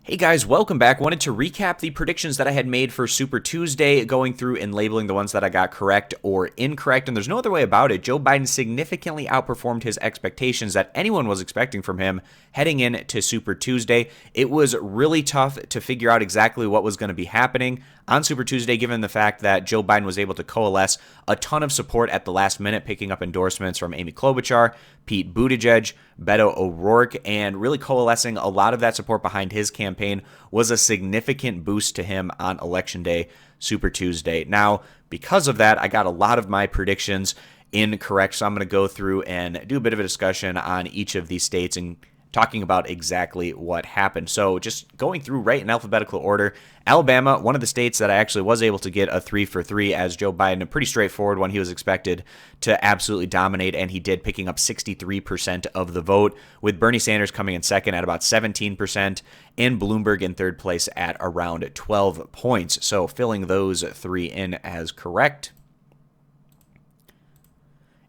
Hey guys, welcome back. Wanted to recap the predictions that I had made for Super Tuesday, going through and labeling the ones that I got correct or incorrect, and there's no other way about it. Joe Biden significantly outperformed his expectations that anyone was expecting from him heading into Super Tuesday. It was really tough to figure out exactly what was going to be happening on Super Tuesday, given the fact that Joe Biden was able to coalesce a ton of support at the last minute, picking up endorsements from Amy Klobuchar, Pete Buttigieg, Beto O'Rourke, and really coalescing a lot of that support behind his campaign was a significant boost to him on Election Day, Super Tuesday. Now, because of that, I got a lot of my predictions incorrect, so I'm going to go through and do a bit of a discussion on each of these states and talking about exactly what happened. So just going through right in alphabetical order, Alabama, one of the states that I actually was able to get a 3 for 3 as Joe Biden, a pretty straightforward one. He was expected to absolutely dominate, and he did, picking up 63% of the vote, with Bernie Sanders coming in second at about 17% and Bloomberg in third place at around 12 points. So filling those three in as correct.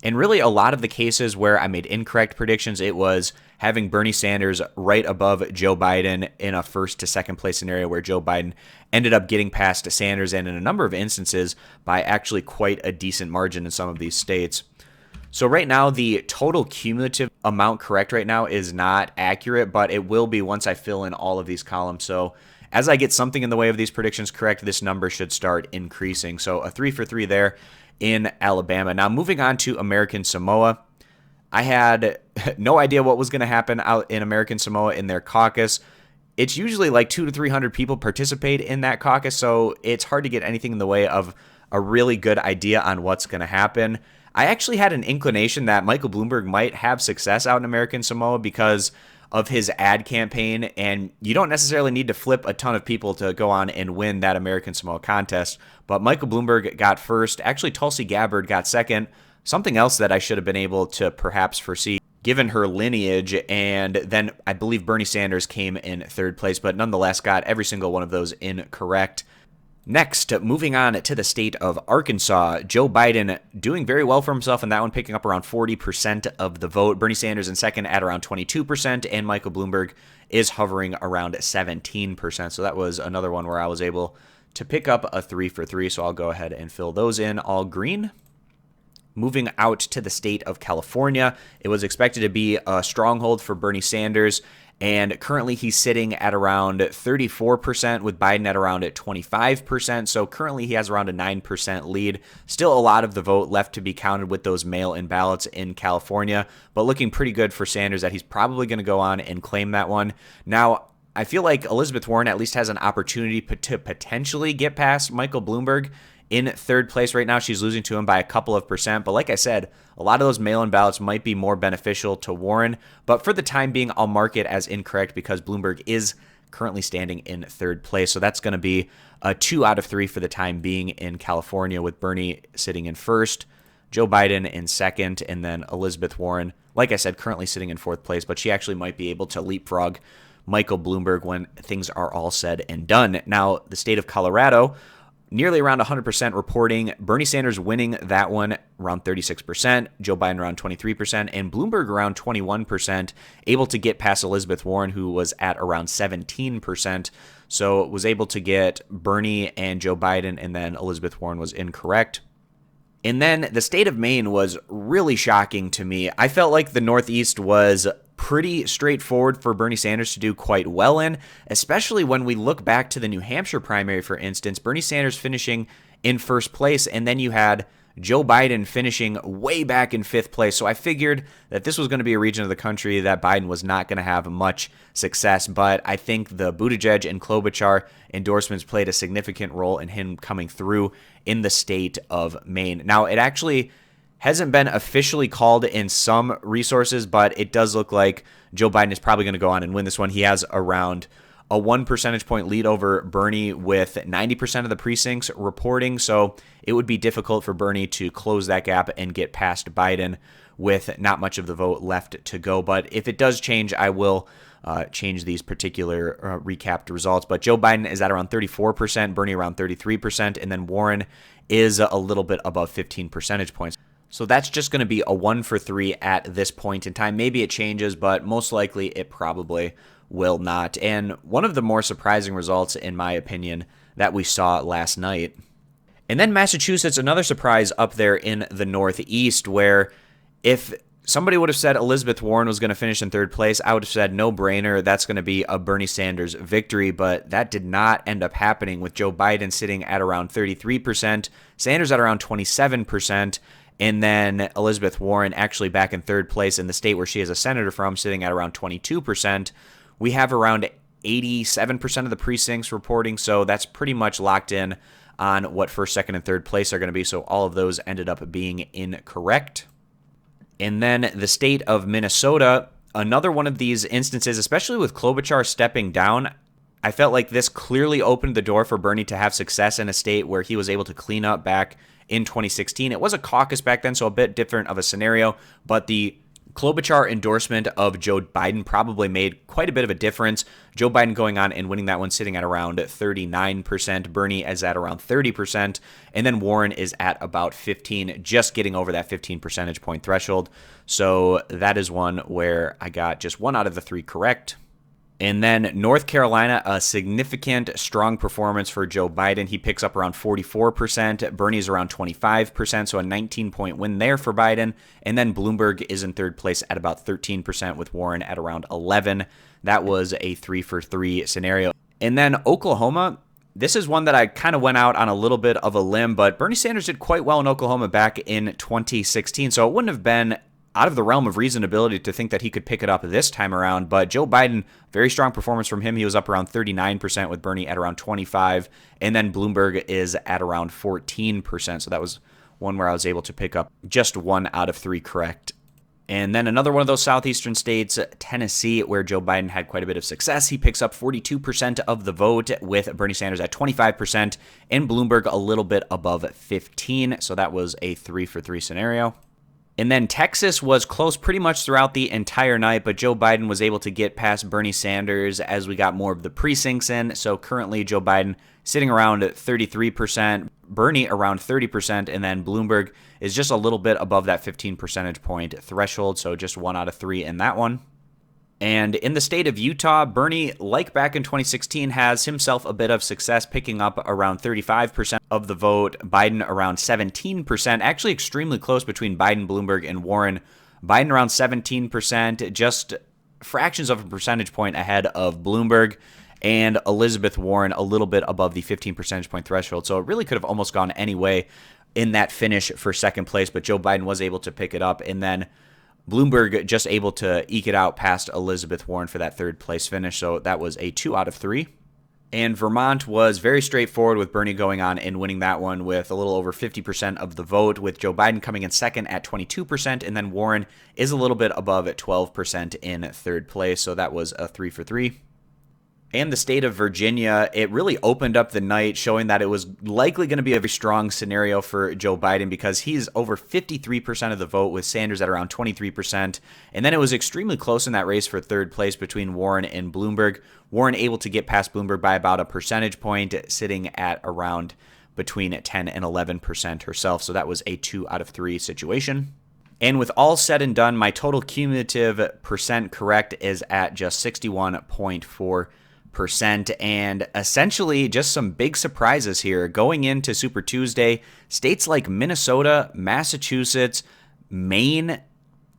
And really, a lot of the cases where I made incorrect predictions, it was having Bernie Sanders right above Joe Biden in a first to second place scenario where Joe Biden ended up getting past Sanders, and in a number of instances by actually quite a decent margin in some of these states. So right now, the total cumulative amount correct right now is not accurate, but it will be once I fill in all of these columns. So as I get something in the way of these predictions correct, this number should start increasing. So a 3 for 3 there in Alabama. Now moving on to American Samoa. I had no idea what was going to happen out in American Samoa in their caucus. It's usually like 200 to 300 people participate in that caucus, so it's hard to get anything in the way of a really good idea on what's going to happen. I actually had an inclination that Michael Bloomberg might have success out in American Samoa because of his ad campaign, and you don't necessarily need to flip a ton of people to go on and win that American Samoa contest. But Michael Bloomberg got first. Actually, Tulsi Gabbard got second. Something else that I should have been able to perhaps foresee, given her lineage, and then I believe Bernie Sanders came in third place, but nonetheless got every single one of those incorrect. Next, moving on to the state of Arkansas, Joe Biden doing very well for himself in that one, picking up around 40% of the vote. Bernie Sanders in second at around 22%, and Michael Bloomberg is hovering around 17%. So that was another one where I was able to pick up a 3 for 3. So I'll go ahead and fill those in all green. Moving out to the state of California, it was expected to be a stronghold for Bernie Sanders, and currently he's sitting at around 34%, with Biden at around 25%. So currently he has around a 9% lead. Still a lot of the vote left to be counted with those mail-in ballots in California, but looking pretty good for Sanders that he's probably going to go on and claim that one. Now, I feel like Elizabeth Warren at least has an opportunity to potentially get past Michael Bloomberg in third place right now. She's losing to him by a couple of percent. But like I said, a lot of those mail-in ballots might be more beneficial to Warren. But for the time being, I'll mark it as incorrect because Bloomberg is currently standing in third place. So that's going to be a 2 out of 3 for the time being in California, with Bernie sitting in first, Joe Biden in second, and then Elizabeth Warren, like I said, currently sitting in fourth place. But she actually might be able to leapfrog Michael Bloomberg when things are all said and done. Now, the state of Colorado, nearly around 100% reporting Bernie Sanders winning that one around 36%, Joe Biden around 23%, and Bloomberg around 21%, able to get past Elizabeth Warren, who was at around 17%. So was able to get Bernie and Joe Biden, and then Elizabeth Warren was incorrect. And then the state of Maine was really shocking to me. I felt like the Northeast was pretty straightforward for Bernie Sanders to do quite well in, especially when we look back to the New Hampshire primary, for instance, Bernie Sanders finishing in first place, and then you had Joe Biden finishing way back in fifth place. So I figured that this was going to be a region of the country that Biden was not going to have much success, but I think the Buttigieg and Klobuchar endorsements played a significant role in him coming through in the state of Maine. Now, it actually hasn't been officially called in some resources, but it does look like Joe Biden is probably going to go on and win this one. He has around a 1 percentage point lead over Bernie, with 90% of the precincts reporting. So it would be difficult for Bernie to close that gap and get past Biden with not much of the vote left to go. But if it does change, I will change these particular recapped results. But Joe Biden is at around 34%, Bernie around 33%, and then Warren is a little bit above 15 percentage points. So that's just going to be a 1 for 3 at this point in time. Maybe it changes, but most likely it probably will not. And one of the more surprising results, in my opinion, that we saw last night. And then Massachusetts, another surprise up there in the Northeast, where if somebody would have said Elizabeth Warren was going to finish in third place, I would have said no brainer, that's going to be a Bernie Sanders victory, but that did not end up happening, with Joe Biden sitting at around 33%, Sanders at around 27%, and then Elizabeth Warren actually back in third place in the state where she is a senator from, sitting at around 22%. We have around 87% of the precincts reporting, so that's pretty much locked in on what first, second, and third place are going to be, so all of those ended up being incorrect. And then the state of Minnesota, another one of these instances, especially with Klobuchar stepping down, I felt like this clearly opened the door for Bernie to have success in a state where he was able to clean up back in 2016. It was a caucus back then, so a bit different of a scenario, but the Klobuchar endorsement of Joe Biden probably made quite a bit of a difference. Joe Biden going on and winning that one, sitting at around 39%. Bernie is at around 30%. And then Warren is at about 15%, just getting over that 15 percentage point threshold. So that is one where I got just 1 out of the 3 correct. And then North Carolina, a significant, strong performance for Joe Biden. He picks up around 44%. Bernie's around 25%, so a 19-point win there for Biden. And then Bloomberg is in third place at about 13%, with Warren at around 11%. That was a 3-for-3 scenario. And then Oklahoma, this is one that I kind of went out on a little bit of a limb, but Bernie Sanders did quite well in Oklahoma back in 2016, so it wouldn't have been out of the realm of reasonability to think that he could pick it up this time around. But Joe Biden, very strong performance from him. He was up around 39%, with Bernie at around 25%. And then Bloomberg is at around 14%. So that was one where I was able to pick up just 1 out of 3 correct. And then another one of those southeastern states, Tennessee, where Joe Biden had quite a bit of success. He picks up 42% of the vote, with Bernie Sanders at 25%, and Bloomberg a little bit above 15%. So that was a 3-for-3 scenario. And then Texas was close pretty much throughout the entire night, but Joe Biden was able to get past Bernie Sanders as we got more of the precincts in. So currently Joe Biden sitting around 33%, Bernie around 30%, and then Bloomberg is just a little bit above that 15 percentage point threshold, so just 1 out of 3 in that one. And in the state of Utah, Bernie, like back in 2016, has himself a bit of success, picking up around 35% of the vote, Biden around 17%, actually extremely close between Biden, Bloomberg, and Warren. Biden around 17%, just fractions of a percentage point ahead of Bloomberg, and Elizabeth Warren a little bit above the 15 percentage point threshold. So it really could have almost gone any way in that finish for second place, but Joe Biden was able to pick it up, and then Bloomberg just able to eke it out past Elizabeth Warren for that third place finish. So that was a 2 out of 3. And Vermont was very straightforward, with Bernie going on and winning that one with a little over 50% of the vote, with Joe Biden coming in second at 22%, and then Warren is a little bit above at 12% in third place. So that was a 3-for-3. And the state of Virginia, it really opened up the night, showing that it was likely going to be a very strong scenario for Joe Biden, because he's over 53% of the vote, with Sanders at around 23%. And then it was extremely close in that race for third place between Warren and Bloomberg. Warren able to get past Bloomberg by about a percentage point, sitting at around between 10 and 11% herself. So that was a 2 out of 3 situation. And with all said and done, my total cumulative percent correct is at just 61.4%. And essentially just some big surprises here going into Super Tuesday. States like Minnesota, Massachusetts, Maine,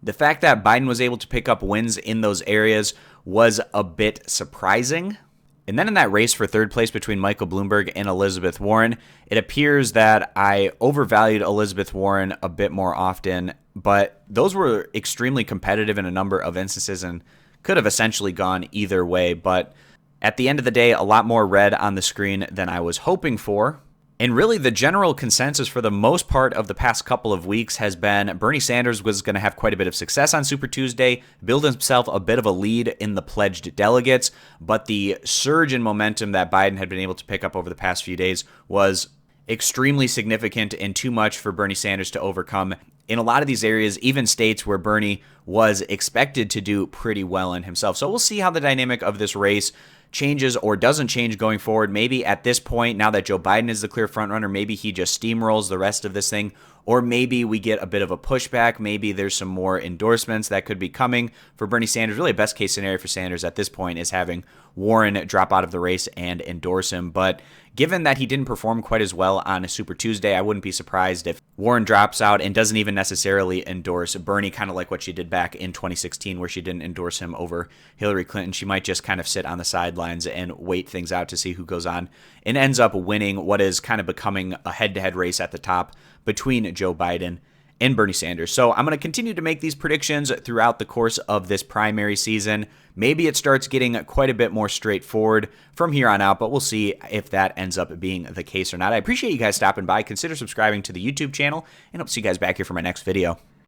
the fact that Biden was able to pick up wins in those areas was a bit surprising. And then in that race for third place between Michael Bloomberg and Elizabeth Warren, it appears that I overvalued Elizabeth Warren a bit more often, but those were extremely competitive in a number of instances and could have essentially gone either way. But at the end of the day, a lot more red on the screen than I was hoping for. And really, the general consensus for the most part of the past couple of weeks has been Bernie Sanders was going to have quite a bit of success on Super Tuesday, build himself a bit of a lead in the pledged delegates, but the surge in momentum that Biden had been able to pick up over the past few days was extremely significant and too much for Bernie Sanders to overcome in a lot of these areas, even states where Bernie was expected to do pretty well in himself. So we'll see how the dynamic of this race changes or doesn't change going forward. Maybe at this point, now that Joe Biden is the clear frontrunner, maybe he just steamrolls the rest of this thing, or maybe we get a bit of a pushback. Maybe there's some more endorsements that could be coming for Bernie Sanders. Really, best case scenario for Sanders at this point is having Warren drop out of the race and endorse him. But given that he didn't perform quite as well on a Super Tuesday, I wouldn't be surprised if Warren drops out and doesn't even necessarily endorse Bernie, kind of like what she did back in 2016, where she didn't endorse him over Hillary Clinton. She might just kind of sit on the sidelines and wait things out to see who goes on and ends up winning what is kind of becoming a head-to-head race at the top between Joe Biden and Bernie Sanders. So I'm going to continue to make these predictions throughout the course of this primary season. Maybe it starts getting quite a bit more straightforward from here on out, but we'll see if that ends up being the case or not. I appreciate you guys stopping by. Consider subscribing to the YouTube channel, and I'll see you guys back here for my next video.